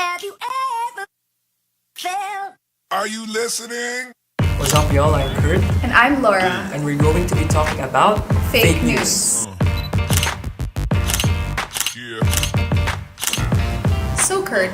Have you ever felt? Are you listening? What's up, y'all? I'm Curt, And I'm Laura. and we're going to be talking about Fake news. Yeah. So, Curt,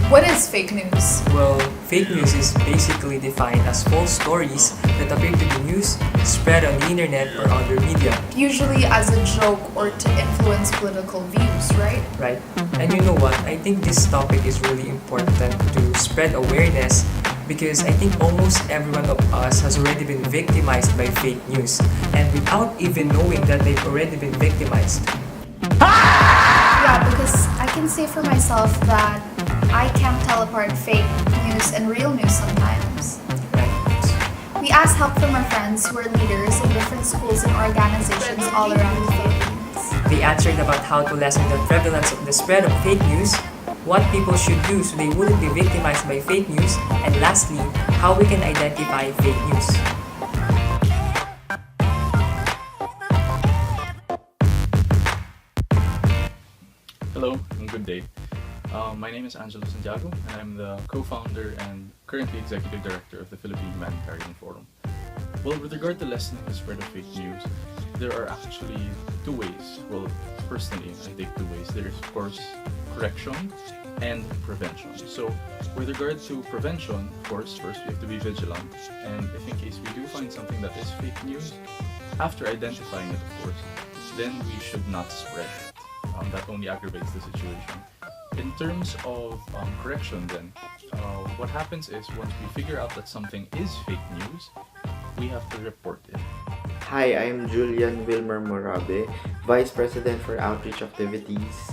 what is fake news? Well, fake news is basically defined as false stories that appear to be news spread on the internet or other media, Usually as a joke or to influence political views, right? right? And you know what? I think this topic is really important to spread awareness because I think almost every one of us has already been victimized by fake news, and without even knowing that they've already been victimized. Yeah, because I can say for myself that I can't tell apart fake news and real news sometimes. Right? We asked help from our friends who are leaders in different schools and organizations all around the Philippines. They answered about how to lessen the prevalence of the spread of fake news, what people should do so they wouldn't be victimized by fake news, and lastly, how we can identify fake news. Hello and good day. My name is Angelo Santiago and I'm the co-founder and currently executive director of the Philippine Humanitarian Forum. Well, with regard to lessening the spread of fake news, there are actually two ways. Well, personally, I take two ways. There is, of course, correction and prevention. So, with regard to prevention, of course, first we have to be vigilant. And if in case we do find something that is fake news, after identifying it, of course, then we should not spread it. That only aggravates the situation. In terms of correction then, what happens is once we figure out that something is fake news, we have to report it. Hi, I'm Jullian Wilmer Morabe, Vice President for Outreach Activities.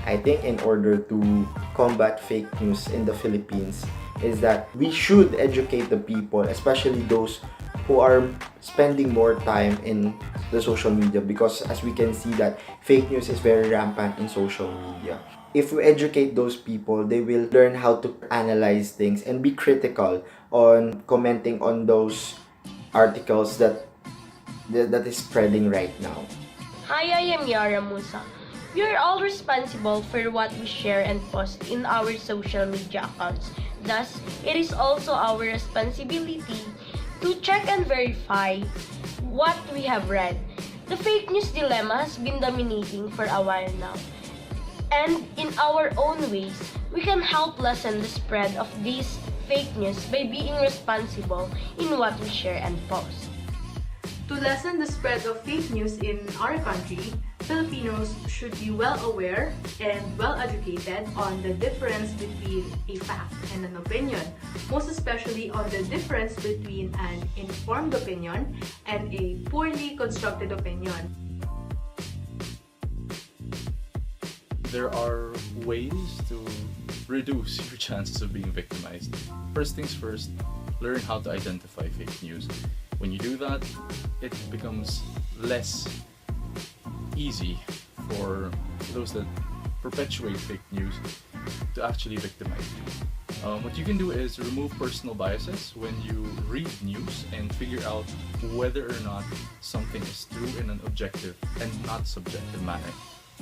I think in order to combat fake news in the Philippines is that we should educate the people, especially those who are spending more time in the social media, because as we can see that fake news is very rampant in social media. If we educate those people, they will learn how to analyze things and be critical on commenting on those articles that is spreading right now. Hi, I am Yarah Musa. We are all responsible for what we share and post in our social media accounts. Thus, it is also our responsibility to check and verify what we have read. The fake news dilemma has been dominating for a while now. And in our own ways, we can help lessen the spread of these fake news by being responsible in what we share and post. To lessen the spread of fake news in our country, Filipinos should be well aware and well educated on the difference between a fact and an opinion, most especially on the difference between an informed opinion and a poorly constructed opinion. There are ways to reduce your chances of being victimized. First things first, learn how to identify fake news. When you do that, it becomes less easy for those that perpetuate fake news to actually victimize you. What you can do is remove personal biases when you read news and figure out whether or not something is true in an objective and not subjective manner.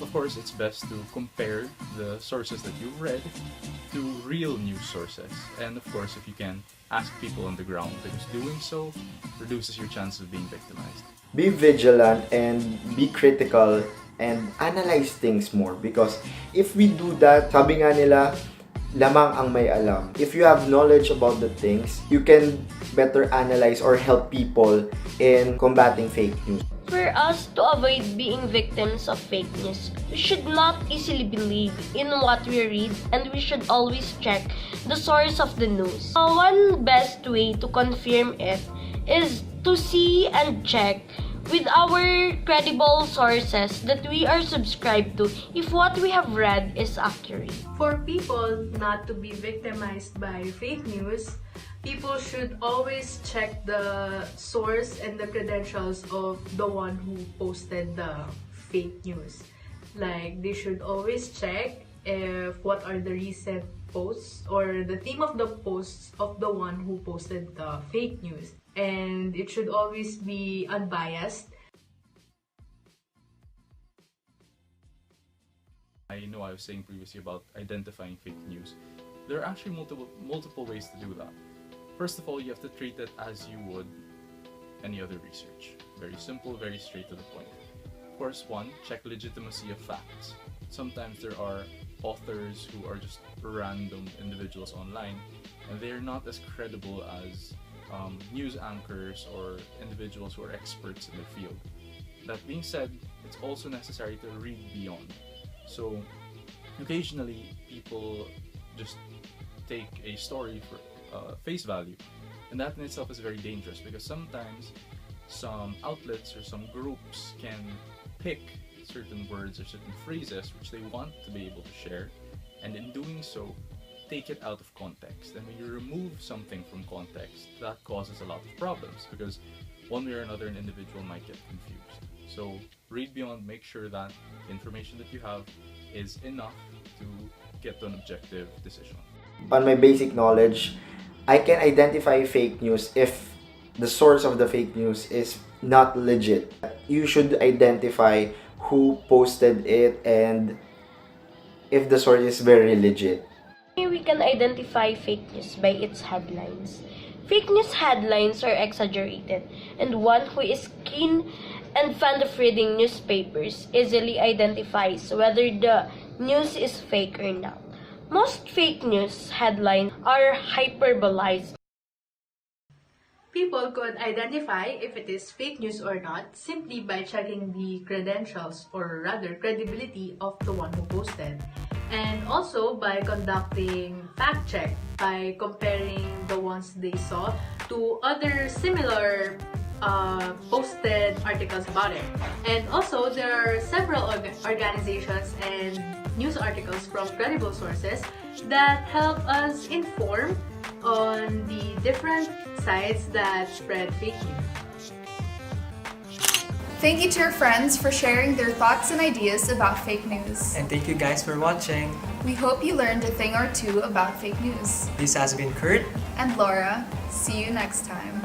Of course, it's best to compare the sources that you've read to real news sources. And of course, if you can, ask people on the ground, because doing so reduces your chance of being victimized. Be vigilant and be critical and analyze things more, because if we do that, sabi nga nila, lamang ang may alam. If you have knowledge about the things, you can better analyze or help people in combating fake news. For us to avoid being victims of fake news, we should not easily believe in what we read, and we should always check the source of the news. One best way to confirm it is to see and check with our credible sources that we are subscribed to if what we have read is accurate. For people not to be victimized by fake news, people should always check the source and the credentials of the one who posted the fake news. Like, they should always check if what are the recent posts or the theme of the posts of the one who posted the fake news. And it should always be unbiased. I know I was saying previously about identifying fake news. There are actually multiple ways to do that. First of all, you have to treat it as you would any other research. Very simple, very straight to the point. Of course, one, check legitimacy of facts. Sometimes there are authors who are just random individuals online, and they're not as credible as news anchors or individuals who are experts in the field. That being said, it's also necessary to read beyond. So occasionally people just take a story for face value, and that in itself is very dangerous, because sometimes some outlets or some groups can pick certain words or certain phrases which they want to be able to share, and in doing so take it out of context. And when you remove something from context, that causes a lot of problems, because one way or another an individual might get confused. So read beyond, make sure that the information that you have is enough to get to an objective decision. On my basic knowledge, I can identify fake news if the source of the fake news is not legit. You should identify who posted it and if the source is very legit. We can identify fake news by its headlines. Fake news headlines are exaggerated, and one who is keen and fond of reading newspapers easily identifies whether the news is fake or not. Most fake news headlines are hyperbolized. People could identify if it is fake news or not simply by checking the credentials, or rather credibility, of the one who posted, and also by conducting fact check by comparing the ones they saw to other similar posted articles about it. And also, there are several organizations and news articles from credible sources that help us inform on the different sites that spread fake news. Thank you to your friends for sharing their thoughts and ideas about fake news. And thank you guys for watching. We hope you learned a thing or two about fake news. This has been Curt And Laura, see you next time.